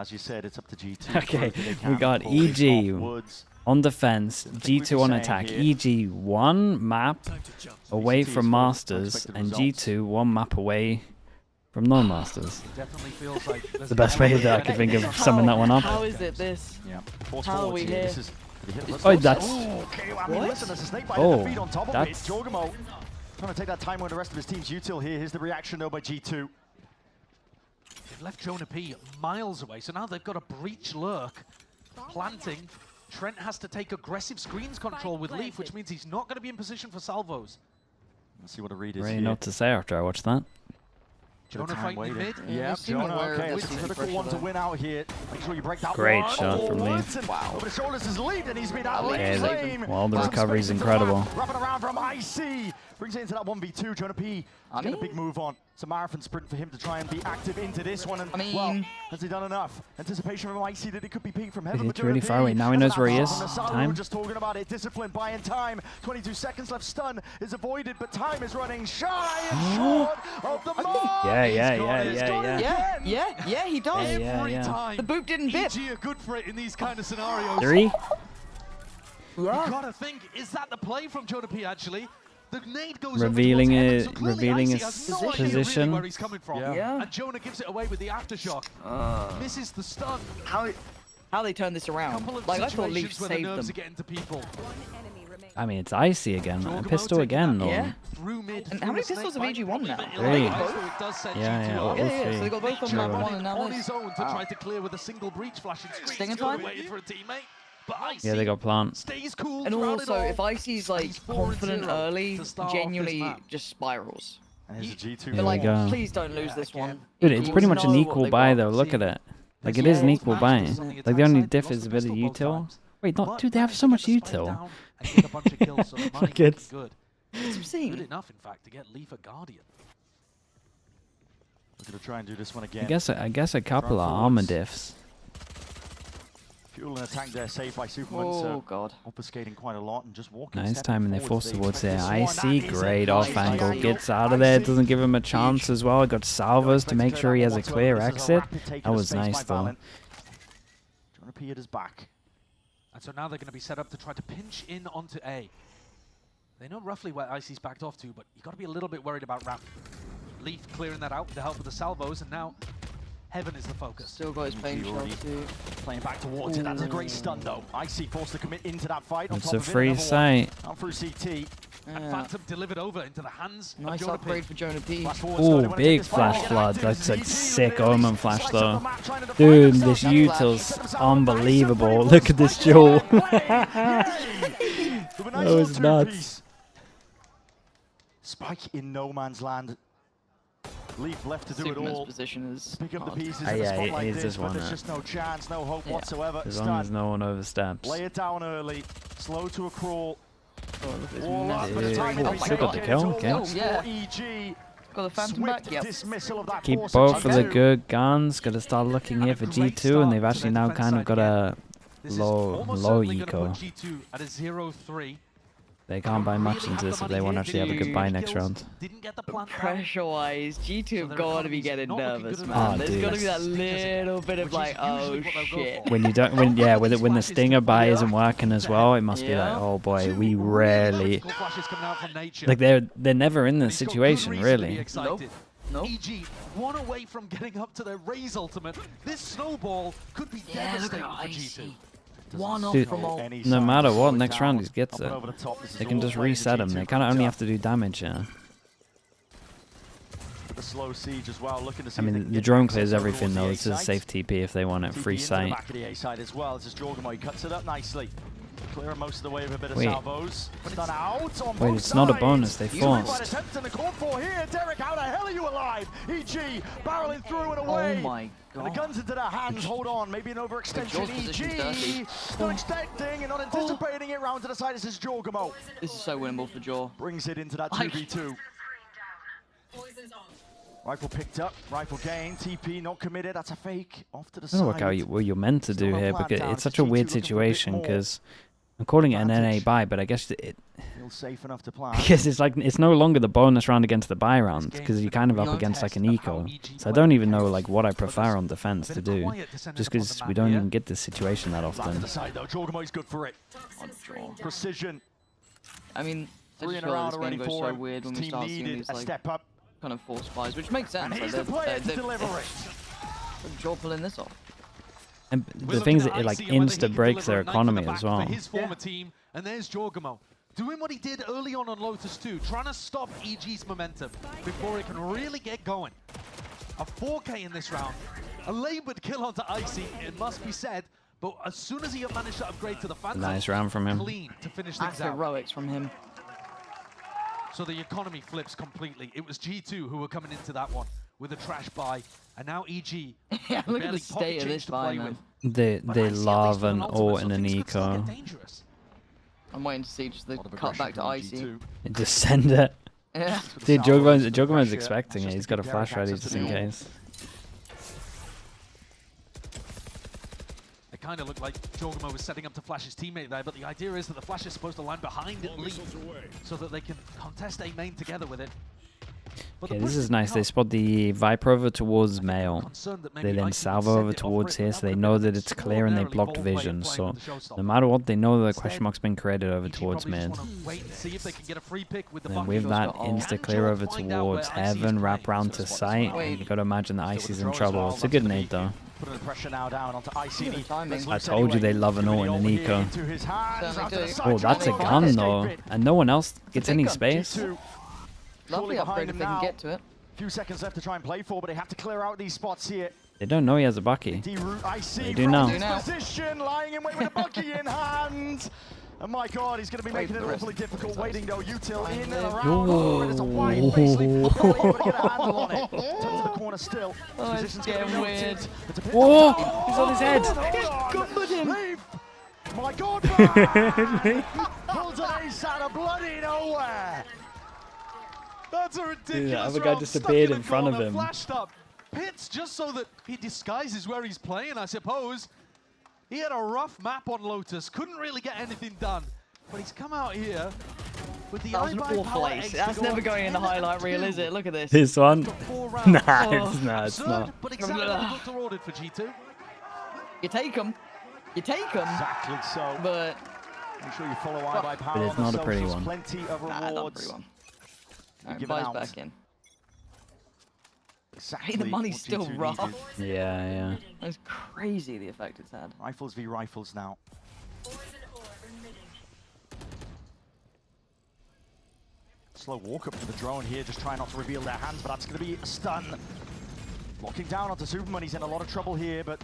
As you said, it's up to G2. Okay, we got EG on defense, G2 on attack. EG one map away from Masters, and G2 one map away from non-Masters. The best way that I could think of summing that one up. How is it this? Yeah. How are we here? Oh, that's... Oh, that's... Jorgamo trying to take that time when the rest of his team's util here. Here's the reaction though by G2. They've left Jonah P miles away, so now they've got a breach lurk planting. Trent has to take aggressive screens control with Leaf, which means he's not going to be in position for salvos. Let's see what the read is Really here. not to say after I watched that. Jonah fighting in mid. Yeah, Jonah, okay, it's a critical one to win out here. Make sure you break that Great one. shot from Leaf. Wow. Over the shoulders is Leaf, and he's been out of Okay, flame. well, the recovery's incredible. Wrapping around from IC. Brings it into that 1v2. Jonah P getting a big move on. It's a marathon sprint for him to try and be active into this one. And, well, has he done enough? Anticipation from IC that it could be peak from heaven. It's really far away. Now he knows where he is. Time. Just talking about it. Discipline, buying time. 22 seconds left. Stun is avoided, but time is running shy and short of the mark. Yeah, he does. Every time. The boot didn't bit. EG are good for it in these kind of scenarios. 3. You gotta think, is that the play from Jonah P actually? The nade goes revealing over it, Heaven, so revealing IC his has no idea position. really where he's coming from. Yeah. And Jonah gives it away with the aftershock. Misses the stun. How they turn this around? Couple of Like I thought Leaf situations where the saved nerves them. are getting to people. I mean, it's icy again. A pistol taking again, that though. Yeah. Through mid, And how many pistols have EG won now? 3. Yeah, all Yeah, three. so they got both on map one and now on this. his own to try to clear with a single breach flashing screen. Stinger Still time? waiting for a teammate. But IC Yeah, they got plant. stays cool And throughout also, it all. if IC's like He's 4 and confident 0 early, to start off genuinely this map. just spirals. And here's a G2. Here But we like, go. please don't lose this one. Dude, it's pretty much an know what equal they buy, got. though. Look at it. Like, it is an equal buy. Like, the only diff is a bit of util. Wait, not, dude, they have so much util. Like, it's... good. That's what I'm saying. Good enough, in fact, to get Leaf a Guardian. We're gonna try and do this one again. I guess a couple of armor diffs. Fuel and attack there, saved by Superman. Oh So god. obfuscating quite a lot and just walking. Nice stepping time, and they forwards. force They towards there. expect I this see, one. That is great a off nice angle. angle. Gets out of there, doesn't give him a chance as well. Got salvos to make sure he has a clear exit. That was nice, though. Jonah P at his back. And so now they're going to be set up to try to pinch in onto A. They know roughly where IC's backed off to, but you got to be a little bit worried about Ramp. Leaf clearing that out with the help of the salvos, and now Heaven is the focus. Still got his pain shot too. Playing back towards it. That's a great stun though. IC forced to commit into that fight. It's a free sight. Out through CT. And Phantom delivered over into the hands of Nice Jonah upgrade P. for Jonah P. Oh, big flash flood. That's a sick omen flash though. Dude, this util's unbelievable. Look at this jewel. That was nuts. Spike in no man's land. Leaf left to do it Superman's all. position is Pick up the hard. pieces Yeah, in a spot it like is this, this but one, there's just no chance, no hope whatsoever. As long as Stun. no one oversteps. Lay it down early, slow to a crawl. Oh, look at this All up, massive but the Yeah. timing Oh is my Still got god. the kill, okay. Oh, yeah. EG. Got the Phantom Swift back, yep. dismissal of that Keep force both of the G2. good guns. Gotta start looking here for G2, and they've actually now kind of got a This is low almost low certainly gonna eco. put G2 at a 0-3. They can't buy much into this if they want to actually have a good buy next round. Didn't get the plant down. Pressure-wise, G2 have got to be getting nervous, man. Oh, There's dude. got to be that little bit of Which is like, oh usually what they'll go shit. for. When you don't, when the stinger buy isn't working as well, it must be like, Yeah. oh boy, we rarely, Vertical flashes coming out from nature. like they're never in And this he's got good situation reason to be really. excited. Nope. EG, one away from getting up to their Raze ultimate. This snowball could be Yeah, look devastating at for IC. G2. One off Dude, from all. no matter what, next round he gets it. They can just reset him. They kind of only have to do damage, yeah. The slow siege as well, looking to see I if they mean, can the get drone access clears over everything towards the though. A This is a site. safe TP if they want it. TP Free into the sight. back of the A side as well. This is Jorgamo. He cuts it up nicely. Clearing most of the way with a bit of Wait. salvos. Stun out on Wait, both it's not a sides. bonus, they forced. Attempt in the corner for here. Derek, how the hell are you alive? EG barreling through and Oh away. my And the god. gun's into their hands. Hold on, maybe an overextension. Jor's position's dirty. EG not expecting and not anticipating it. Round to the side. This is Jorgamo. This is so winnable for Jaw. Brings it into that Like- 2v2. Rifle picked up, rifle gain, TP not committed, that's a fake, off to the I side. don't know what you're meant to Still do no here plan because down, it's just such a G2 weird looking for a bit situation more because I'm calling it an NA advantage. buy, but I guess it He'll Feels safe enough to plan. Because it's no longer the bonus round against the buy round, because you're kind of up against like an eco. So I don't even know like what I prefer on defense to do, just because we don't even get this situation that often. Jorgamo's good for it. Precision. I mean, I 3 just in a feel round this already game goes for so him. weird when we Team start seeing needed these a like step up. kind of force buys, which makes sense. And Like, he's the player to deliver it. Joel pulling this off. And the thing is, it like insta breaks their economy as well. For his former team, and there's Jorgamo doing what he did early on Lotus 2, trying to stop EG's momentum before it can really get going. A 4K in this round, a labored kill onto Icy, it must be said, but as soon as he managed to upgrade to the Phantom, Nice round from him. clean to finish That's things out. heroics from him. So the economy flips completely. It was G2 who were coming into that one with a trash buy, and now EG. Yeah, look at barely the state pocket of change this to buy, play man. with. They But Icy, at least love with an ultimate, ult so and an things could still eco. get dangerous. I'm waiting to see just the A lot of cut back to aggression Icy. from G2. Just send it. Yeah. Dude, Jogomo's Pressure. expecting it. Just He's to got a give flash Derek ready access just to in the ult. case. It kind of looked like Jorgamo was setting up to flash his teammate there, but the idea is that the flash is supposed to land behind Leaf so that they can contest A main together with it. But Okay, the this push is didn't nice. They help. spot the Viper over towards I'm male. concerned that They maybe then Icy salvo sent over it off towards rip, here, but so that they would know have that been it's clear and they extraordinarily blocked bold play vision. of playing So with the showstopper. no matter what, they know the Instead, question mark's been created over EG towards probably mid. just wanna wait and see if they can get a free pick with the And bucket. with that got ult. insta clear over towards heaven, wrap round to sight, and you gotta imagine that Icy's in trouble. It's a good nade though. Putting the pressure now down onto Icy. Look at the timing. I told you they love an ult and an eco. Certainly do. Oh, that's a gun though, and no one else gets big any gun. space. Lovely upgrade if they can get to it. Few seconds left to try and play for, but they have to clear out these spots here. They don't know he has a bucky. D-root Icy They do from now. his They do now. position, lying in wait with a bucky in hand. And my God, he's going to be making it awfully difficult. Waiting though, util in and around. Oh, it is a wide face leap. Probably able to get a handle on it. Turns to the corner still. Oh, it's Position's gonna be getting noted. weird. It's a bit Whoa, tough. he's on his head. Gumbered him. My God, man. Pulls an ace out of bloody nowhere. That's a ridiculous the other guy round, just stuck appeared a in front of corner, him. Flashed up. Pits just so that he disguises where he's playing, I suppose. He had a rough map on Lotus, couldn't really get anything done. But he's come out here with the That was an iBuy awful power ace. eggs to That's go never on going in the 10 highlight to reel, 2. is it? Look at this. This one? Got 4 rounds. Nah, Oh. it's not. It's Absurd, not. but exactly what Doctor ordered for G2. You take them. You take them. Exactly so. But I'm sure you follow iBuy Power But it's on not the a pretty socials. one. Plenty of nah, not rewards. pretty one. Given Alright, buys out. back in. Exactly Hey, the money's what still G2 rough. needed. Yeah. That's crazy the effect it's had. Rifles v rifles now. Slow walk up to the drone here, just trying not to reveal their hands, but that's going to be a stun. Locking down onto Superman, he's in a lot of trouble here, but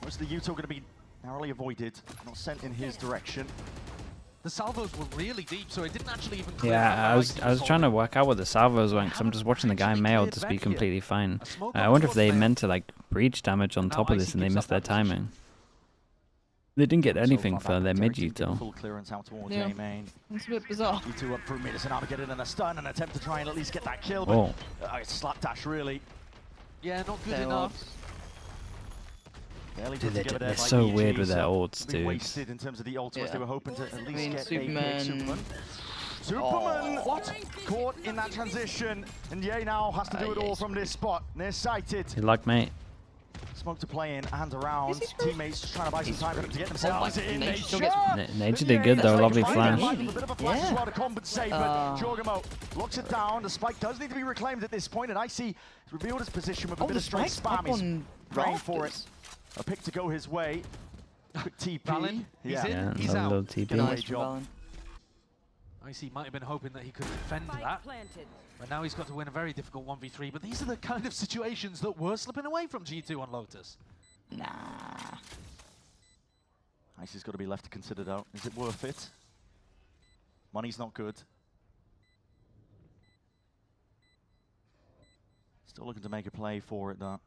most of the Util going to be narrowly avoided, not sent in his direction. The salvos were really deep, so it didn't actually even clear out Yeah, where I was Icy trying to holding. work out what the salvos went, because I'm just watching the guy mail just be completely fine. I wonder if they meant to like breach damage on Now top of this Icy and they gives missed up their that position. timing. They didn't get So anything far for back, their Derek mid team getting util. full clearance out towards Yeah. A main. It's a bit bizarre. G2 up through mid, so now we get in a stun and attempt to try and at least get that kill, but Oh, it's slapdash really. Yeah, not good They enough. Barely dude, put together they're there by so EG, weird with their so ults, a bit dude. wasted in terms of the ultimates. Yeah. They were hoping to at least mean, get Superman- a pick. Superman what? Caught in that transition, and Ye now has to do it all yes. from this spot. Near-sighted. Good luck, mate. Smoke to play in and around. Is he screwed? Teammates just trying to buy some time for them to get themselves like, in. Nature They still gets- shot! Nature did good though, Yeah, lovely it's flash. a bit of a flash as Yeah. well to compensate, but Jorgamo locks it down. The spike does need to be reclaimed at this point, and Icy has revealed his position with a Oh, bit the of straight spike's spam. up He's on praying for it. rafters. A pick to go his way. Quick TP. Valin, he's yeah. in. Yeah, He's another out. little TP. Get away, Nice from John. Valen. Icy might have been hoping that he could defend that, but now he's got to win a very difficult 1v3. But these are the kind of situations that were slipping away from G2 on Lotus. Nah. Icy's got to be left to consider though. Is it worth it? Money's not good. Still looking to make a play for it though.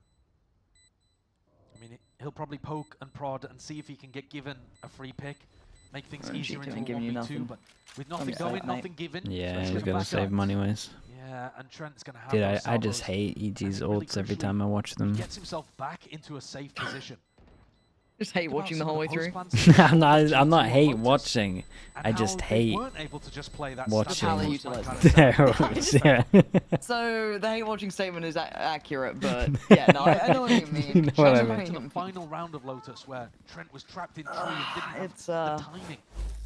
I mean, he'll probably poke and prod and see if he can get given a free pick, make things Or easier G2 into ain't a giving you 1v2, nothing. but with nothing get going, safe, mate. nothing given. Yeah, Trent's he's gonna gonna back save up. money ways. Yeah, and Trent's gonna have Dude, those I just salvos. hate EG's Really ults every crucially, time I watch them. Gets himself back into a safe position. Just hate watching the whole way through. I'm not hate watching. I just hate watching. How they utilize Yeah. So the hate watching statement is accurate, but yeah, no, I know what you mean. You know what I mean. Back to the final round of Lotus where Trent was trapped in tree and didn't have the timing.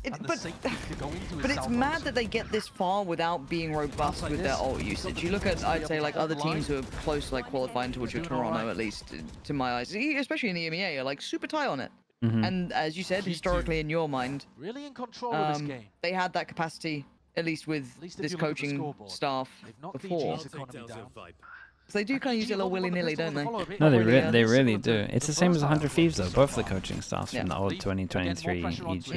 But it's mad that they get this far without being robust with their ult usage. You look at, I'd say, like other teams who are close to like qualifying towards your Toronto, at least to my eyes, especially in the EMEA, are like super tight on it. And as you said, historically in your mind, really in control of this game. They had that capacity, at least with this coaching staff before. So they do kind of use it a little willy-nilly, don't they? No, they really do. It's the same as 100 Thieves though. Both the coaching staffs from the old 2023 EG.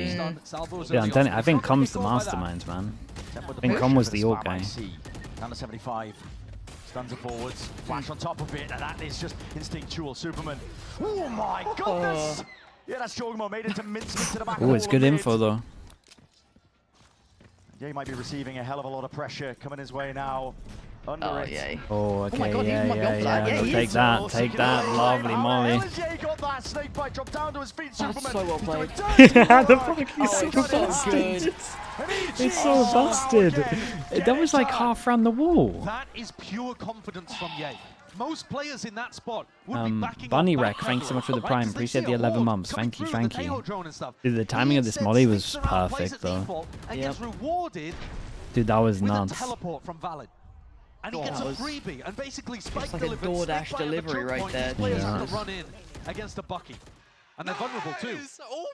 Yeah, I think Com's the mastermind, man. I think Com was the org guy. Down to 75. Stuns it forwards. Flash on top of it, and that is just instinctual. Superman. Oh my goodness! Yeah, that's Jogmo made into mincemeat to the back. Oh, it's good info though. Yeah, he might be receiving a hell of a lot of pressure coming his way now. Yeah. Oh, okay, my God, yeah. Take that, lovely molly. Got that snake bite drop down to his feet. That's so well played. The fuck is so busted. It's so busted. That was like half round the wall. That is pure confidence from Ye. Most players in that spot would be backing Bunny up Wreck, back thanks so much for the pedal, prime. right? Appreciate the 11 months. Thank you. Dude, the timing of this molly was perfect though. And gets rewarded Dude, that was with nuts. a teleport from Valid. And he gets a freebie and basically Spike like a delivers. DoorDash delivery right there. These players have to run in against a Bucky. And they're vulnerable too. Oh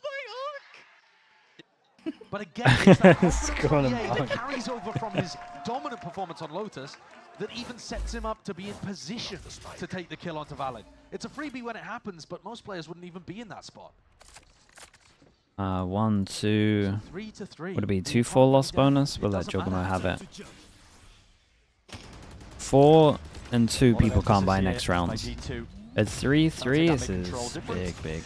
my arc! But again, it's that confidence Scoring from him Ye that out. carries over from his dominant performance on Lotus that even sets him up to be in position to take the kill onto Valid. It's a freebie when it happens, but most players wouldn't even be in that spot. 1, 2. 3 to 3. Would it be 2 4 loss bonus? We'll let Jogmo have it. 4 and 2 people can't buy next round. At 3 3, this is big.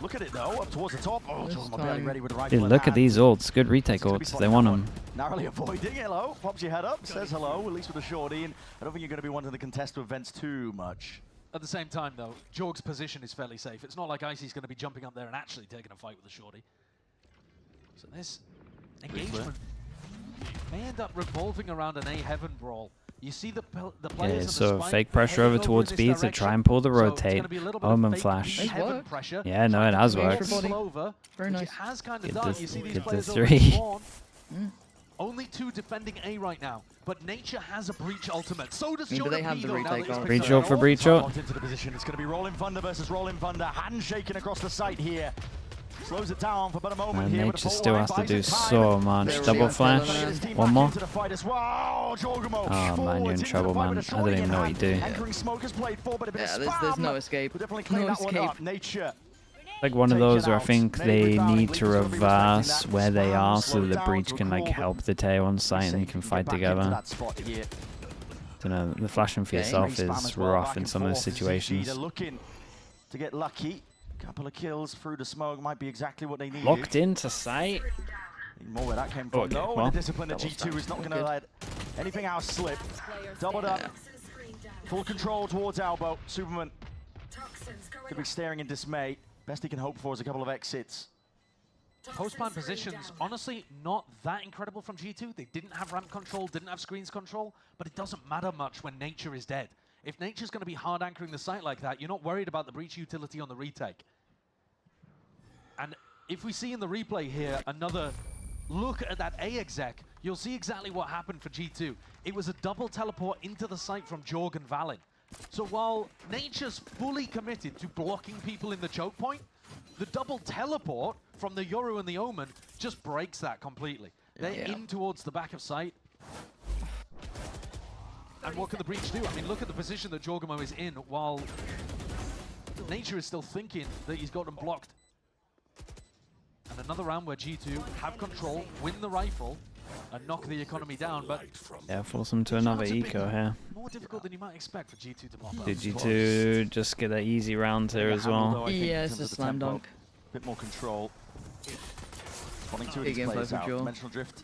Look at it though, up towards the top. Oh, Jogmo barely ready with the right. Dude, look at these ults. Good retake ults. They want them. Narrowly avoiding. Hello, pops your head up, says hello, at least with a shorty. And I don't think you're going to be wanting to contest with events too much. At the same time, though, Jorg's position is fairly safe. It's not like Icy's going to be jumping up there and actually taking a fight with the shorty. So this engagement may end up revolving around an A Heaven brawl. You see the players Yeah, of the so Spike fake pressure over towards B to try and pull the rotate. Omen flash. Yeah, no, it has worked. Very nice. Get the 3. Only 2 defending A right now, but Nature has a breach ultimate. So does But they have the retake on. Breach ult for breach ult. Into the position. It's going to be Rolling Thunder versus Rolling Thunder. Handshaking across the site here. Slows it down for about a moment And here. Nature still has to do so much. Double flash. One more. Oh man, you're in trouble, man. I don't even know what you do. Yeah, there's no escape. No escape. Nature. Like one of those where I think they need to reverse where they are so that the breach can like help the tail on site and you can fight together. You know, the flashing for yourself is rough in some of those situations. They're looking to get lucky. Couple of kills through the smoke might be exactly what they need. Locked into sight. More where that came from. Okay, No, well, the discipline of G2 is not going to let anything else slip. Doubled up. Full control towards elbow. Superman could be staring in dismay. Best he can hope for is a couple of exits. Post-plan positions, honestly, not that incredible from G2. They didn't have ramp control, didn't have screens control, but it doesn't matter much when Nature is dead. If Nature's going to be hard anchoring the site like that, you're not worried about the breach utility on the retake. And if we see in the replay here another look at that A exec, you'll see exactly what happened for G2. It was a double teleport into the site from Jorg and Valin. So while Nature's fully committed to blocking people in the choke point, the double teleport from the Yoru and the Omen just breaks that completely. They're in towards the back of site. And what can the breach do? I mean, look at the position that Jorgamo is in while Nature is still thinking that he's got them blocked. And another round where G2 have control, win the rifle, and knock the economy down, but yeah, force them to another eco here. more difficult than you might expect for G2 to pop up. Did G2 just get an easy round here as well? Yeah, it's a slam dunk. Bit more control. Spawning 2 of Big these info players from out. Joel. Dimensional drift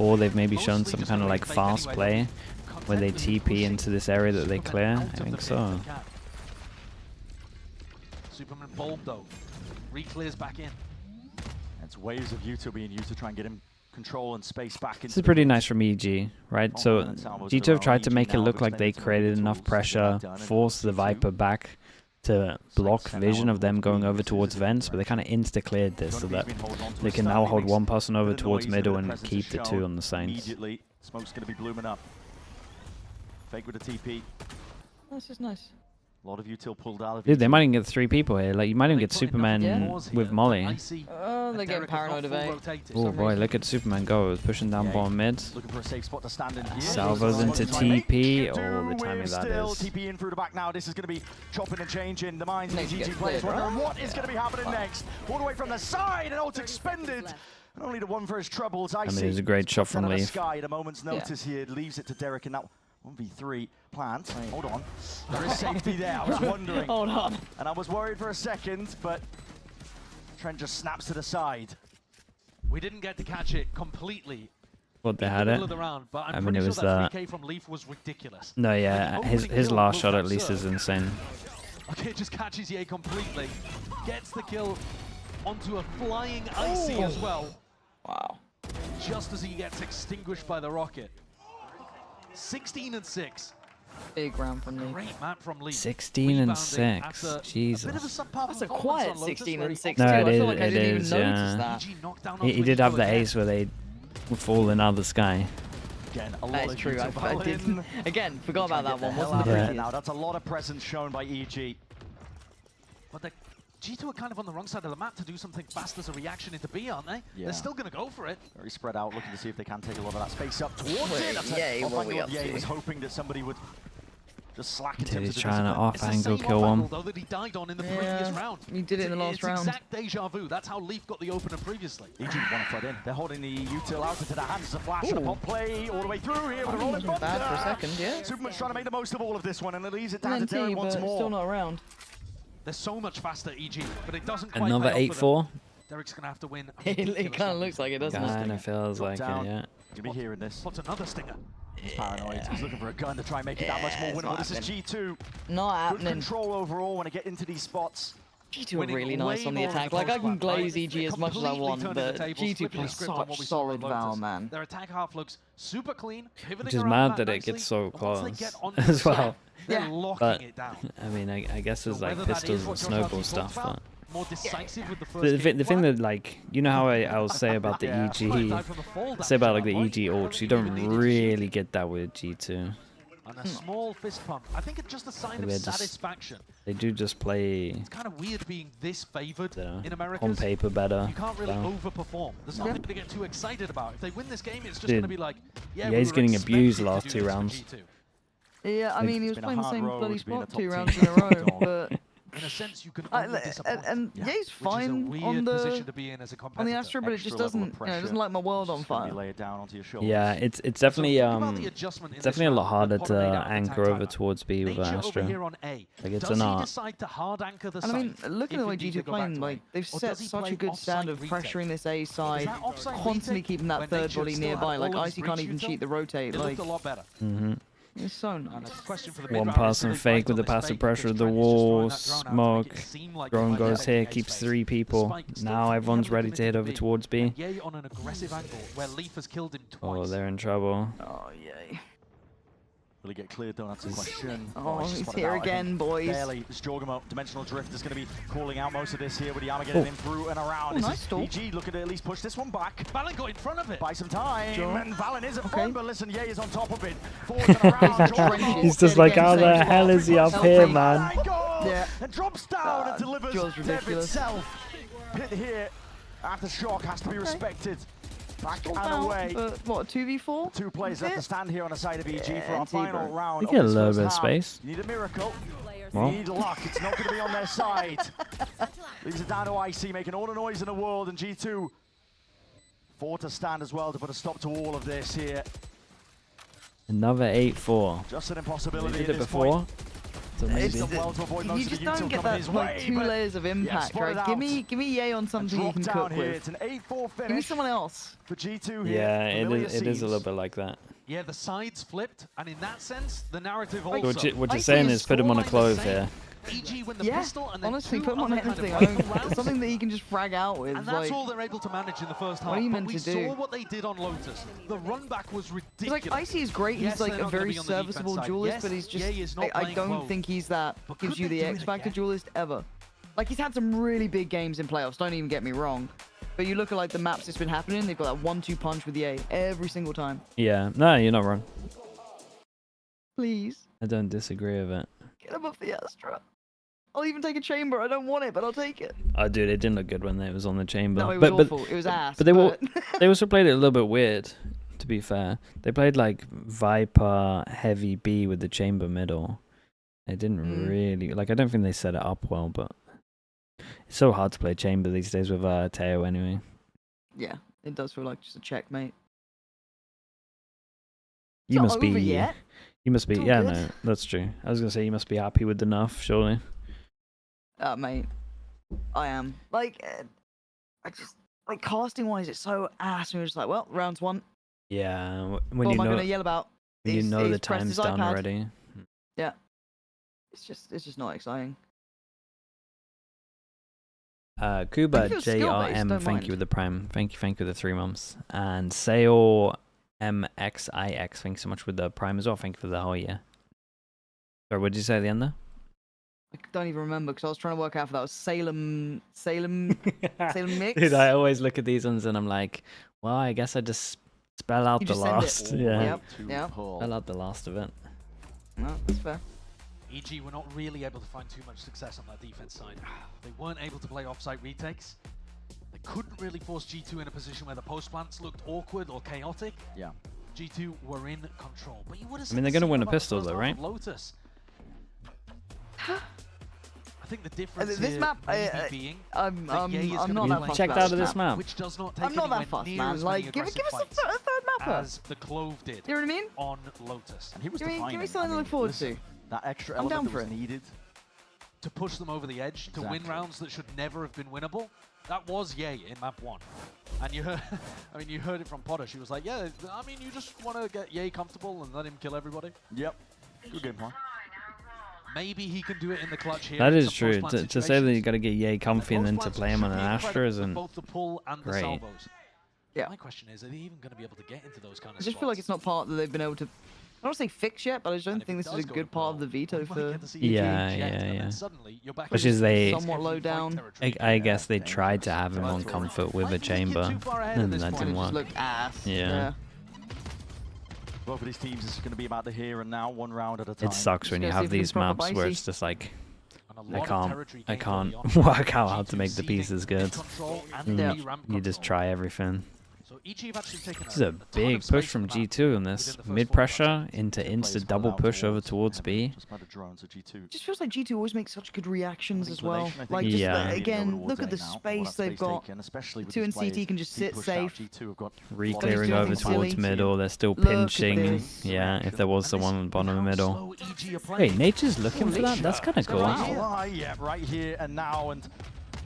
before they've maybe shown some kind of like fast play where they TP into this area that they clear? I think so. Superman bulb though. Re-clears back in. It's waves of Yuto being used to try and get him control and space back. This is pretty nice from EG, right? So G2 have tried to make it look like they created enough pressure, force the Viper back to block vision of them going over towards vents, but they kind of insta-cleared this so that they can now hold one person over towards middle and keep the two on the sides. Immediately, smoke's going to be blooming up. Fake with the TP. This is nice. A lot of util pulled out of Dude, they might even get 3 people here. Like, you might even get Superman with Molly. They're getting paranoid of A. Oh boy, look at Superman go. Pushing down bottom mid. Looking for a safe spot to stand in here. Salvos into TP. Oh, the timing of that is. TP in through the back now. This is going to be chopping and changing. The minds of the GG Cleared, players right? wondering what is going to be happening next. All the way from the side, and ult expended. And only the one for his troubles. I mean, it was a great shot from Leaf. Sky at a moment's notice here. Leaves it to Derek and that 1v3 plant. Hold on. There is safety there. I was wondering. Hold on. And I was worried for a second, but Trent just snaps to the side. We didn't get to catch it completely. Well, they had it. But I mean, it was that 3K from Leaf was ridiculous. No, yeah, his last shot at least is insane. Okay, just catches Ye completely. Gets the kill onto a flying Icy as well. Wow. Just as he gets extinguished by the rocket. 16 and 6. Big round from Leaf. Great map from Leaf. 16 and 6. Jesus. That's a quiet 16 and 6 No, too. it I feel is, like I it didn't is, even yeah. notice that. He did have the ace where they would fall in out of the sky. Again, a lot That is of true. Yuto I did. in. Again, forgot about that one. Wasn't Wasn't the Yeah. prettiest. Now that's a lot of presence shown by EG. But the G2 are kind of on the wrong side of the map to do something fast as a reaction into B, aren't they? Yeah. They're still going to go for it. Very spread out, looking to see if they can take a lot of that space up towards Wait, it. That's Ye, what we up Ye to? was hoping that somebody would just slack in Dude, terms he's of trying to discipline. It's the off-angle same kill off-angle, one. though, that he died on in the Yeah, previous round. he did it in the last round. It's exact deja vu. That's how Leaf got the opener previously. EG want to flood in. They're holding the util out into the hands of the flash and a pop play all the way through here with a rolling Wasn't bad for a second, yeah. Superman's trying to make the most of all of this one and it leaves it down to NT, Derek but once still more. not around. They're so much faster, EG, but it doesn't quite Another pay off for them. 8-4. Derek's going to have to win. It kind of looks like it, doesn't it? Kinda feels like it, down. yeah. You'll be hearing this. What's another stinger? He's paranoid. He's looking for a gun to try and make it that much more it's winnable. not This is G2. Not Good happening. control overall when I get into these spots. G2 are Winning really nice way on the more attack. than Like, I can close one, glaze right? EG as much as I Completely want, turning the but tables, G2 flipping the plays script on what we such saw solid from Val, Lotus. man. Their attack half looks super clean, pivoting Which is around mad map that it nicely, gets so and once they close get onto as the well. side, they're Yeah. locking But, it down. I mean, I guess there's So like whether that is pistols what and Josh snowball Archie stuff, talked but... about, more decisive with the first The game thing plan. that, like, you know how I'll say about the Yeah. EG, say about like the EG ults, you don't really get that with G2. And a small fist pump. I think it's just a sign They're of just- satisfaction. They do just play It's kind of weird being this favored in America. on paper better. You can't really so. overperform. There's nothing to get too excited about. If they win this game, it's just Dude, going to be like, yeah, yeah, he's we were getting abused expected last to do two this for rounds. G2. Yeah, I mean, he was been a playing the hard same road bloody being a spot top 2 team. rounds in a row, but In a sense, you can only disappoint. and Yeah. Ye's which is a fine weird on position the to be in as a competitor. Astra, but it Extra just level doesn't, of pressure. doesn't light my world on Just gonna be fire. laid down onto your shoulders. Yeah, it's So definitely think about the adjustment in it's this definitely a lot round harder with to Potter made out of the anchor time over timeout. towards B with Nature over Astra. here on A. Like, it's Does an he art. decide to hard anchor the And I mean, site look at if the way indeed G2 they go back playing. to Like, A? they've Or set does he such play a good offside standard of retake? pressuring this A Is side, that offside constantly retake keeping when that third Nature body still had nearby. all Like, of his Icy can't breach even util? cheat the rotate. It Like, looked a lot better. it's so And nice. it's a question for the One mid-rounders, person do they fake fight with or the they passive fake? pressure of the Because Trent is just wall, throwing that drone out to make smoke, it seem like drone he might goes have here, a keeps space. 3 The people. spike still Now pretty everyone's heavily ready to head committed over B. towards B. And Ye on an aggressive angle where Leaf has killed him Oh, twice. they're in trouble. Oh, yay. Will he get cleared though? That's the question. Oh, just he's spotted here out, I think. again, boys. Barely. This Jorgamo, Dimensional Drift is going to be calling out most of this here with the armor getting in through and around. Oh, This nice is stall. EG looking to at least push this one back. Valen got in front of it. Buy some time. Sure. And Valen is at Okay. front, but listen, Ye is on top of it. Forwards and around. Jorgamo He's just like, how the hell is he up here, man? Yeah. And drops down and delivers Jaws Dev ridiculous. itself. Pit here. Aftershock has to be respected. Back and away. What, 2v4? 2 players left to stand here on the side of EG for our Yeah, final T-bro. round. They of get a this little first bit of half. space. You need a miracle. Well. You need luck. It's not going to be on their side. Leaves it down to IC, making all the noise in the world, and G2 4 to stand as well to put a stop to all of this here. Another 8-4. Just an They impossibility did at it this before. point. So He's maybe. done well to avoid most You of just the don't util get coming that his like way, 2 but layers of impact, spotted right? Give out. me Ye on and something you dropped can down cook here. with. It's an 8-4 Give me finish someone else. for G2 here. Yeah, it Familiar is a little scenes. bit like that. Yeah, the the sides flipped, and in that sense, the narrative Like, also. So what you're Icy saying is is put him on a scoreline the clove same. here. EG win the Yeah, pistol and then honestly, two put him on other kind of anything. rifle rounds. Something that he can just frag out with. And that's like, all they're able to manage in the first half. What are you But meant we to do? saw what they did on Lotus. The run back was Because ridiculous. like Icy is great. Yes, He's like they're a not gonna very be on the defense serviceable side. duelist, Yes, but he's just. Ye is not I playing don't close. think he's that. But Gives could you they the do it X Factor again? duelist ever. Like he's had some really big games in playoffs. Don't even get me wrong. But you look at like the maps that's been happening. They've got that 1-2 punch with the A every single time. Yeah, no, you're not wrong. Please I don't disagree with it. get him off the Astra. I'll even take a chamber. I don't want it, but I'll take it. Oh, dude, it didn't look good when it was on the chamber. No, it was awful. It was ass. But they also played it a little bit weird, to be fair. They played like Viper, Heavy B with the chamber middle. It didn't really... Like, I don't think they set it up well, but... It's so hard to play chamber these days with Teo anyway. Yeah, it does feel like just a checkmate. You It's must not be... over yet. You must be... It's all Yeah, good. no, that's true. I was going to say, you must be happy with the nerf, surely. Mate, I am. Like, I just like casting wise, it's so ass. And we're just like, well, rounds one. Yeah, when What you am I know... gonna yell about? When you know He's the pressed time's his done iPad. already. Yeah, it's just not exciting. Kuba it feels skill-based, JRM, don't thank mind. you with the prime. Thank you with the 3 months. And Sayo MXIX, thanks so much with the prime as well. Thank you for the whole year. Sorry, what did you say at the end there? I don't even remember because I was trying to work out if that was Salem mix. Dude, I always look at these ones and I'm like, well, I guess I just spell out You the just send it. last. Yeah. Yep. Yep. Spell out the last of it. No, that's fair. EG were not really able to find too much success on that defense side. They weren't able to play offsite retakes. They couldn't really force G2 in a position where the post plants looked awkward or chaotic. Yeah. G2 were in control. But you would have I mean, they're going to win a pistol though, right? Lotus. I think the difference This here map, maybe being I'm that Ye is not gonna be that playing fussed Checked about out of this map. which does not take I'm not that anywhere fussed, near man. as Like, many give us aggressive a fights third mapper. as the Clove did You know what I mean? on Lotus. And he was Give me defining. something to look forward to. That extra I'm element down that for was it. needed. To push them over the edge, to win Exactly. rounds that should never have been winnable. That was Ye in map 1. And you heard, I mean, you heard it from Potter. She was like, yeah, I mean, you just want to get Ye comfortable and let him kill everybody. Yep. Good game plan. Maybe he can do it in the clutch here. That in is some true. post-plant To say that you situations. got to get Ye comfy and then to Post-plants play him on should an be Astra incredible for isn't both the pull and the great. salvos. Yeah. My question is, are they even going to be able to get into those kind of I just feel like spots? it's not part that they've been able to. I don't want to say fix yet, but I just And don't if think it this is does a go good to part of pull, the veto we might for. get to see Yeah, EG eject, yeah, and yeah. then suddenly you're back Which in is they- Somewhat low fight down. territory. I guess they tried to dangerous. have him on But comfort with I a think you're chamber, too far ahead at and this that point. didn't It just work. looked ass. Yeah. Both of these teams is going to be about the here and now, one round at a time. It sucks when Just you gotta see have if we can these prop up maps where Icy. it's just like And a I lot of can't territory I gained can't early on. work out how to G2 make the seeding, pieces mid good. control and Yeah. the ramp You just control. try everything. So EG have actually taken This is a ton big of push space from on the map G2 on within this the first mid 45 pressure seconds. into Plays insta well double out push over towards heaven, B. Just by the drone, so G2. It just feels like G2 always makes such good reactions as well. Inclination, I think, Like, is just Yeah. like, really again, towards look at A the now, or space that they've got. taken, especially with 2 these and CT players can just being sit pushed out. safe. G2 have got Re-clearing doing over things towards silly. middle, they're still Look at pinching. this. Yeah, if there was And someone this on bottom how middle. slow EG are Wait, playing. Nature's looking for Holy that? That's shit. kind of cool. Wow, yeah, right here and now, and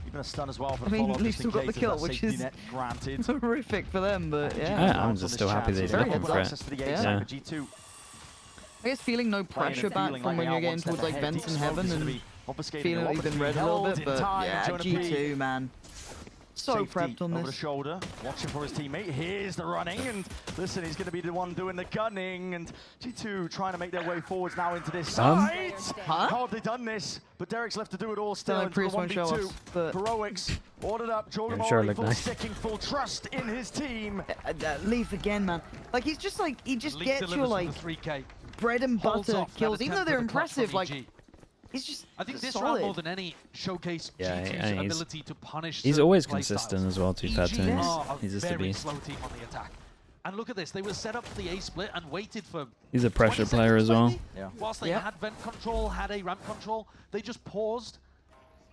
even a stun as well for I the mean, follow-up. they've just in still got the case kill, of that which safety is net granted. horrific for them, but Yeah, yeah. I'm just still happy they're Very looking good for it. access to the Yeah. side for G2. I guess feeling no Playing pressure and back feeling from like when they you're are getting one step towards like ahead. vents Deep in smoke heaven is gonna and be obfuscating feeling a like lot, you've been but read a little held bit, in but time. yeah, Jonah P. G2, man. So Safety prepped on over the this. shoulder, watching for his teammate. Here's the running, and listen, he's going to be the one doing the gunning, and G2 trying to make their way forwards now into this side. Huh? How have they done this? But Derek's left to do it all still. No, into the Priest won't show 1v2. us, but- Heroics ordered up. Jordan I'm sure it Murray looked full nice. sticking, full trust in his team. Leaf again, man. Like he's just like he just Leaf gets delivers your for like the 3K. bread and Holds butter off that kills, even though attempt they're for the clutch from impressive. Like EG. he's just I think this solid. round more than any showcased Yeah, G2's and he's- ability to punish. He's certain always play consistent styles. as well, to be fair to EG him. are a He's just a very beast. slow team on the attack. And look at this, they were set up for the A split and waited for He's a 20 pressure player seconds as well. maybe? Yeah. Whilst they Yep. had vent control, had a ramp control, they just paused.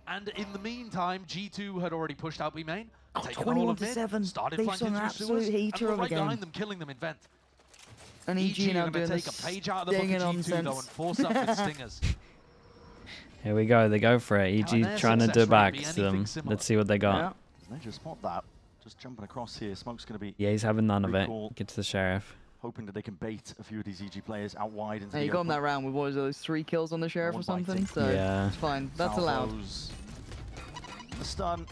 And in the meantime, G2 had already pushed out B main, taken the whole of mid, 21-7. started Leafs flanking on an through absolute sewers, and heater were of a right game. behind them, killing them in vent. And EG EG now are going doing to this take a page out of the book stinging of G2 though and nonsense. force up with stingers. Here we go. They go for it. Can EG their trying to success do rate back be to anything them. similar? Let's see what they got. Yeah. Does Nature spot that? Just jumping across here. Smoke's going to be Yeah, he's having none of it. Recall. Get to the sheriff. hoping that they can bait a few of these EG players out wide into Hey, the you got him open. that round with, what was those 3 kills on the Sheriff or one something? biting. So Yeah. it's fine. That's allowed. Salvos. The stun.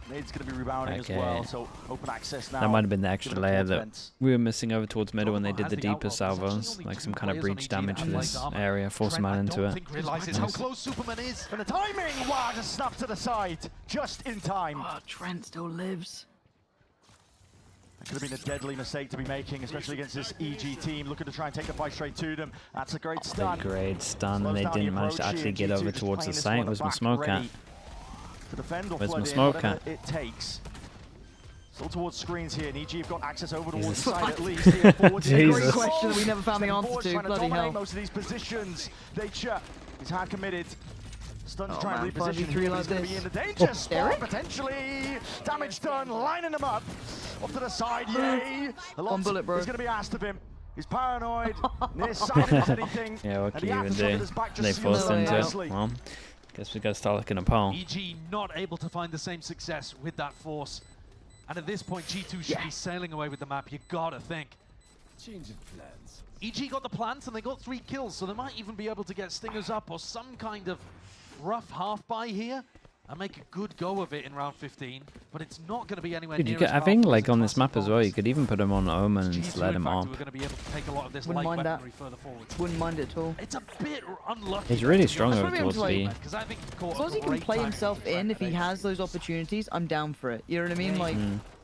Nade's going to be rebounding Okay. as well, so open access now. That might have been the extra Given layer towards that vents. we were missing over towards middle when they did Has the the deeper outlaw. There's actually salvos, only like 2 some kind of players on breach EG damage that for have this light armor. area, force a Trent, man I into don't it. think realizes how close Superman is. And the timing! Wow, just snapped to the side. Just in time. Oh, Trent still lives. That could have been a deadly mistake to be making, especially against this EG team. Looking to try and take the fight straight to them. That's a great stun. Great stun, and Slows they down the didn't manage to approach actually here. get G2 over just towards playing the this site. one Where's my back, smoke at? ready to defend or Where's my flood in, smoke whatever at? it takes. Still towards screens here, and EG have got access over towards Jesus. the side at least. Here, forwards. Jesus. Great question that we never found the Stepping answer forward, to. trying Bloody dominate hell. most of these positions. Nature is hard committed. Stuns Oh, trying man, to reposition 5v3 here, but like he's going to this. be in the danger spot, Derek? potentially. Damage done, lining him up. Off to the side, yay. A lot One bullet, bro. is going to be asked of him. He's paranoid, nearsighted as anything. Yeah, what and can the you even aftershock of do? his back just They seals forced it him up to it. nicely. Well, guess we got to start looking at Paul. EG not able to find the same success with that force. And at this point, G2 should be sailing away with the map. You gotta think. Change of plans. EG got the plants and they got 3 kills, so they might even be able to get stingers up or some kind of rough half-buy here and make a good go of it in round 15. But it's not going to be anywhere Dude, near you could, as I think powerful like as a on this classic map as well, bonus. you could even put him on Omen and G2, just let in him fact, up. we're going to be able to take a lot of this Wouldn't light mind that. weaponry further forward. Wouldn't mind it at all. It's a bit unlucky. He's really to be strong honest over with you, towards like- B. because I think he caught As long as he a can great play time himself from Trent in, if he today. has those opportunities, I'm down for it. You know what I mean? Like,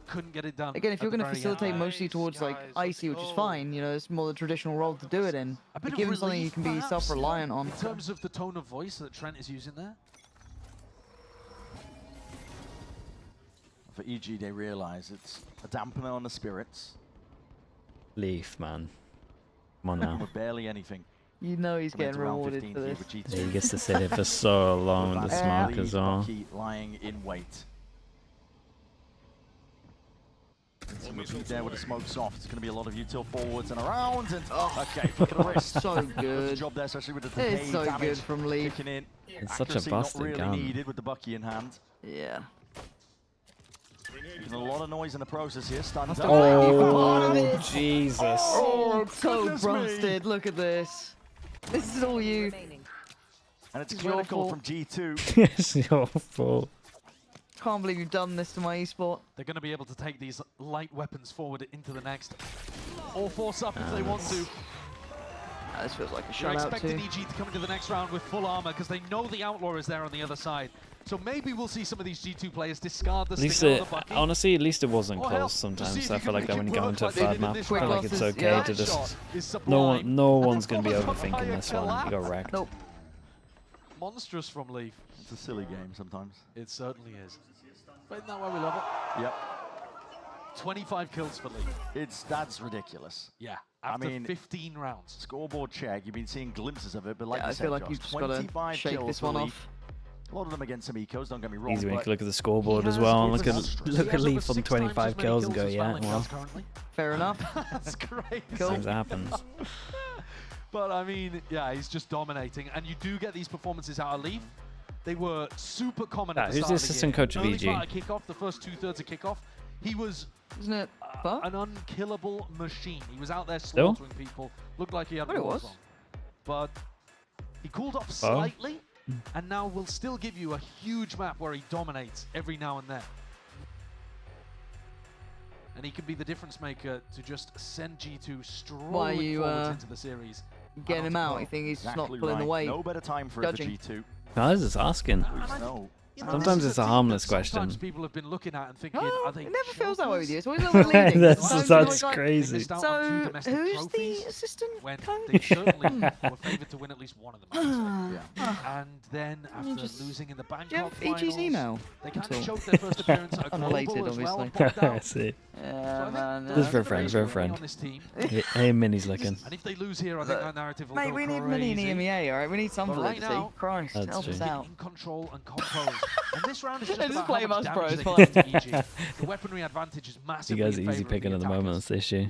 Couldn't get it done. again, if you're at the going to very facilitate end. mostly towards like icy, which is fine, you know, it's more the traditional role to do it in. A bit But of give him something you relief, can be perhaps, self-reliant on. in terms of the tone of voice that Trent is using there. For EG, they realize it's a dampener on the spirits. Leaf, man. Come on now. We're barely anything. You know he's Coming getting into round rewarded 15 for here this. with Yeah, G2. he gets to sit there for so long with the smoke Leave as well. Bucky lying in wait. Repeat there with the smoke soft. It's going to be a lot of util forwards and around. And okay, flick of the wrist. So Does the good. job there, especially with the It's delayed so damage good from Lee. kicking in. It's such a Accuracy busted not really gun. needed with the Bucky in hand. Yeah. Making a lot of noise in the process here. Stuns up. Oh, Jesus. Oh, it's so goodness me. busted. Look at this. This is all you. And it's It's your critical fault. from G2. It's your fault. Can't believe you've done this to my esport. They're going to be able to take these light weapons forward into the next. Or force up if they want to. This feels like a You're shutout expecting too. EG to come into the next round with full armor because they know the Outlaw is there on the other side. So maybe we'll see some of these G2 players discard the At least stinger or it, the Bucky. honestly, at least it wasn't Or hell, close to see sometimes. if I you feel can like that make when it you go work into a like they did third in map, I this feel round. like it's Quick okay losses, to yeah. just... Is No sublime. one's going to be And the overthinking fire this one. You got collapse. wrecked. Nope. Monstrous from Leaf. It's a silly game sometimes. It certainly is. But isn't that why we love it? Yep. 25 kills for Leaf. That's ridiculous. Yeah, after mean, 15 rounds. Scoreboard check, you've been seeing glimpses of it, but like Yeah, you I said, feel like Josh, you've just got to 25 shake kills this for one Leaf. off. A lot of them against some ecos, don't get me wrong. Easy when you but can look at the scoreboard he as well and has- look he's at monstrous. look He at has over Leaf on 6 times as 25 many kills and go, as yeah, Valink well, does currently. Fair enough. That's crazy. Cool. things happens. But I mean, yeah, he's just dominating. And you do get these performances out of Leaf. They were super common at the who's start the of the assistant year. coach of Early EG? part of kickoff, the first 2/3 of kickoff, he was Isn't it? Buck? an unkillable machine. He was out there Still? slaughtering people. Looked like he had But it balls was. on. But he cooled off Bo? slightly, and now will still give you a huge map where he dominates every now and then. And he can be the difference maker to just send G2 strolling you, forwards into the series. Getting him onto out. Pro. You think he's just not Exactly pulling the right. weight? No better time for Judging. it for G2. No, I was just asking. No. You know, Sometimes this is it's a team harmless that question. Sometimes people have been looking at and thinking, Oh, are they it never feels that way with you. It's always That's- like we're leading. that's Sometimes you're like- crazy. Missed out on 2 So, domestic who's trophies the assistant when coach? they certainly were favoured to win at least one of them. Yeah. And then after just- losing in the Do you Bangkok have EG's finals, email? they kind at all? of choked their first appearance at a Unrelated, global as well. obviously. and popped I out. see. Yeah, So I think man. there's Just for a a friend, race for a running friend. on this team. Hey, Minnie's looking. And if they lose here, I think that narrative will Mate, go we need Mini in crazy. EMEA, alright? We need some But right validity. now, Christ, That's help us true. out. in control and composed. And this round is just Just about play how much Us Pro, damage it's they fine. can do to EG. The weapenry advantage is You massively guys are in easy favour of picking the at the moment, attackers. that's the issue.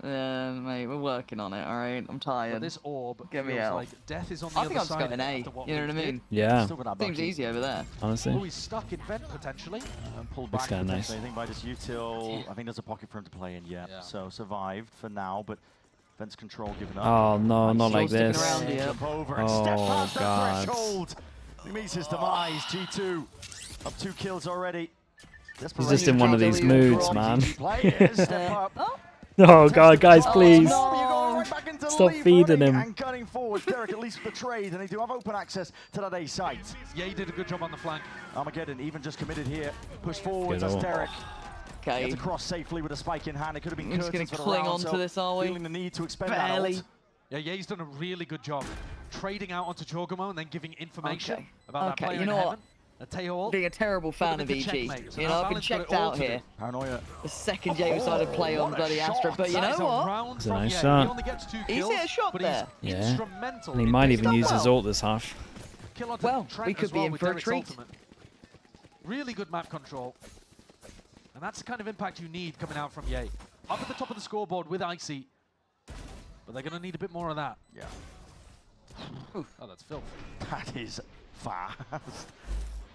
Yeah, mate, we're working on it, alright? I'm But tired. this orb Get me feels out. like death is on the I other think I'll just side. go an A, you know what I mean? Yeah, Still got that Seems bucket. easy over there. honestly. Oh, he's stuck in vent potentially. And pulled Looks back kinda nice. potentially, I think by this util. I think there's a pocket for him to play in yet. Yeah. So survived for now, but Vent's control given up. Oh no, not like Still sticking this. around here. Jump over and step Oh past that god. threshold. He meets his demise. G2 up 2 kills already. He's just in one of these moods, man. Players step up. Oh god, guys, please. No, you're going right back into Stop lead feeding running him. And cutting forward. Derek at least for the trade, and they do have open access to that A site. Yeah, he did a good job on the flank. Armageddon even just committed here. Push forwards Good as ult. Derek Okay. gets across safely with a spike in hand. It could have been We're just curtains gonna for the cling round, on to so this, are we? feeling the need to expend Barely. that ult. Yeah, he's done a really good job trading out onto Chogomo and then giving information Okay. about that Okay, player you in know what? heaven. A Teo Being a terrible fan Could've of been EG. checkmate. So You now know, I've been Valen's got checked it all out to do. here. Paranoia. The second Jay decided to play on what a bloody Astra, shot. but you That know is a what? round It's a from nice Ye. shot. He only gets 2 He's kills, hit a shot but there. he's Yeah. instrumental. And he in might this even use his well. ult this half. kill onto Well, Trent we could as be well in with for a Derek's treat. ultimate. Really good map control. And that's the kind of impact you need coming out from Ye. Up at the top of the scoreboard with Icy. But they're going to need a bit more of that. Yeah. Oh, that's filth. That is fast.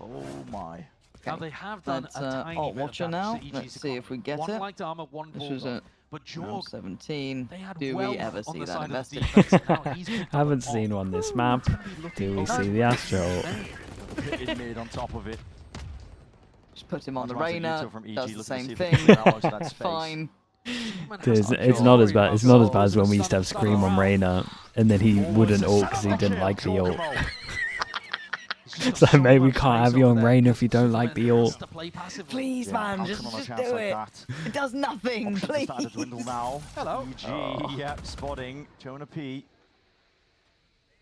Oh my. Now they have done Let's, a tiny alt bit of watcher damage now. to EG's Let's see if we economy. get One it. light armor, one This was bulldog. at But round Jorg, 17. they had Do well we ever on see the that side of the invested? defense. Now he's picked up Haven't an seen op. on this map. It's gonna be looking Do we over see the Astro ult? Pitted mid on top of it. Just put him on the That's right, Reyna. Util from EG Does the looking to same see if thing. they can clear out that space. Fine. It's not as bad. It's not as bad as when we used to have Scream on Reyna, and then he wouldn't ult because he didn't like the ult. So maybe we can't have you on Reyna if you don't like the ult. Please, man, just do it. It does nothing, please. Starting to dwindle now. Hello. EG, yep, spotting. Jonah P.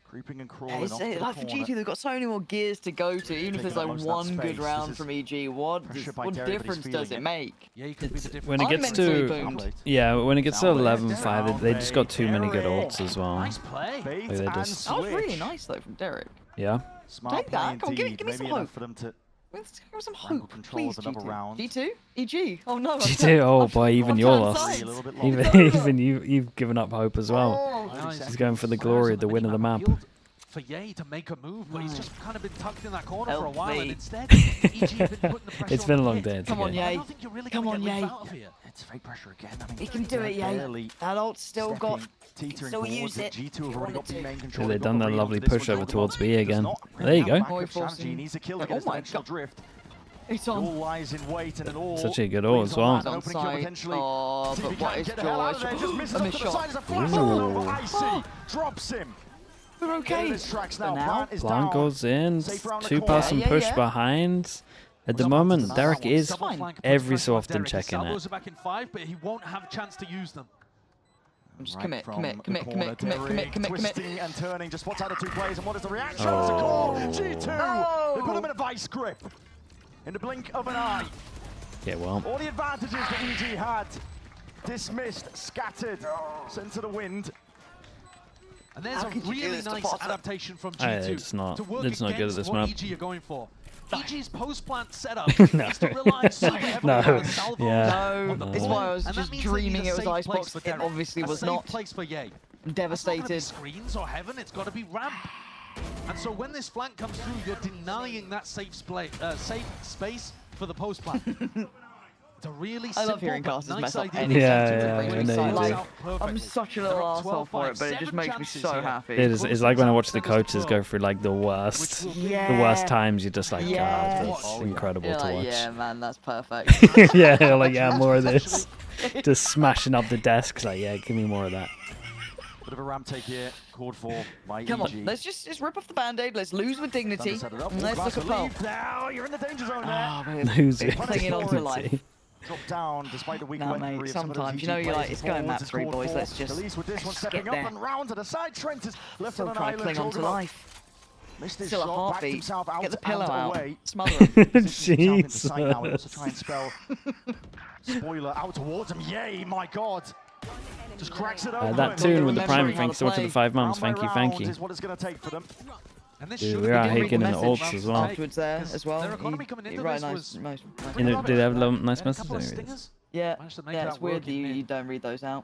Creeping and crawling off to the Like for corner. G2, they've got so many more gears to go to. Even if there's Taking up like most of that one good space. round This from is EG, what pressure by Derek, but difference he's does feeling it it. make? Yeah, you could be the difference. When it I'm gets mentally to boomed. yeah, when it gets to Down 11 there, 5, down they just got too many good Derek. ults as well. Nice play. Bait Like they and just- That was really switch. nice though from Derek. Yeah. Smart Take play that. Come on, give me indeed. some Maybe enough hope. for them to Let's give some wrangle hope, control please. of another G2. round. G2? EG? Oh no. G2, oh boy, even you're turned lost. sides. A little bit Even longer. even you've given up hope as well. Oh, Nice. He's going for the Fires glory on of the win of the minimap map. appealed For Ye to make a move, but he's just kind of been tucked in that corner for a Help while, me. and instead, EG have been putting the pressure It's on been a the long pit. day. It's Come on, okay. Ye. I don't think you're really Come going on, to get Ye. Leaf out of here. It's fake pressure again. I mean, he can do it, they're Ye. barely That ult's still got. stepping, teetering still forwards. use it. G2 have already got B main control. They've got done the that read lovely onto this one. pushover Jorgemont towards B does again. not There really you have go. backup Boy strategy. forcing- He needs a kill to Oh get his my dimensional God. drift. It's It all on. lies in wait and it all. Such a good ult as well. An opening kill Onside. potentially. Oh, See if but he what can is get the hell out of George? there. Just misses A off missed to the shot. side as a flash Ooh. over Icy. Drops him. We're okay. This tracks For now. now. Plant is Plant down. goes in, Safe round the two corner. person Yeah, push yeah. behind. At the Well, moment, that Derek one. is Double fine. flank puts every pressure so on often Derek. His checking it. salvos are back in 5, but he won't have a chance to use them. Just Right commit, from commit, the commit, corner, commit, commit, Derek commit, commit. twisting and turning, just spots out of 2 players, and what is the reaction? Oh. It's a call. G2. No. They put him in a vice grip. In the blink of an eye. Yeah, well, All the advantages that EG had. Dismissed, scattered, sent to the wind. And there's How a could you do really this to nice Potter? adaptation from Aye, G2 it's not- to work it's not good at against this what map. EG are going for. EG's post-plant setup is to rely super heavily No. on the salvos Yeah. on the It's ball, why I was and that just means they need dreaming a it was safe place Icebox. for It Derek. obviously a was safe not. place for Ye. That's not gonna be Devastated. screens or heaven, it's got to be ramp. And so when this flank comes through, you're denying that safe space for the post-plant. It's a really I simple love hearing but casters nice mess up idea. any Yeah, sentence yeah, that brings I me know you silence. do. Works out perfectly. I'm such a They're little up asshole for it, but it 12-5, just 7 makes me chances so here. happy. it's like when I watch the Close to coaches go through like the worst, Which will the worst times. You're just like, Yes. God, that's Oh, yeah. incredible You're to like, watch. yeah, man, that's perfect. Yeah, you're like, yeah, more of this. Just smashing up the desks. Like, yeah, give me more of that. Bit of a ramp take here, called for by Come EG. on, let's just rip off the band-aid. Let's lose with dignity. Set it up. And let's look at Pearl. Now you're in the danger zone there. Oh, man. Lose Big it. clinging on to life. Drop down despite the weak Nah, weaponry mate, of some of those sometimes, EG you know, you're players. like, it's going Forwards map is 3, called boys, for. let's just Khalees with this one get stepping up there. and round to the side. Trent is left Still on an try to island. cling on to Jorgemont life. missed his Still a shot, backed heartbeat. himself out Get the pillow and out. away. Smother him. Positions himself into sight now. We also Jesus. try and spell spoiler out towards him. Yay, my God. Just cracks it open. That tune with the Remembering prime, how thanks to so much to the play. 5 months. Round by Thank round you. is what it's going to take for them. And this Dude, should we have are been Hagen the and the message ults as from well. Jake, Afterwards there 'cause as well. Their economy coming into Right, this nice, was nice. You know, did they have nice They had a messages? couple of There it is. stingers. Yeah, Managed to make yeah, that it's weird work that in you mid. don't read those out.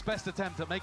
best attempt at making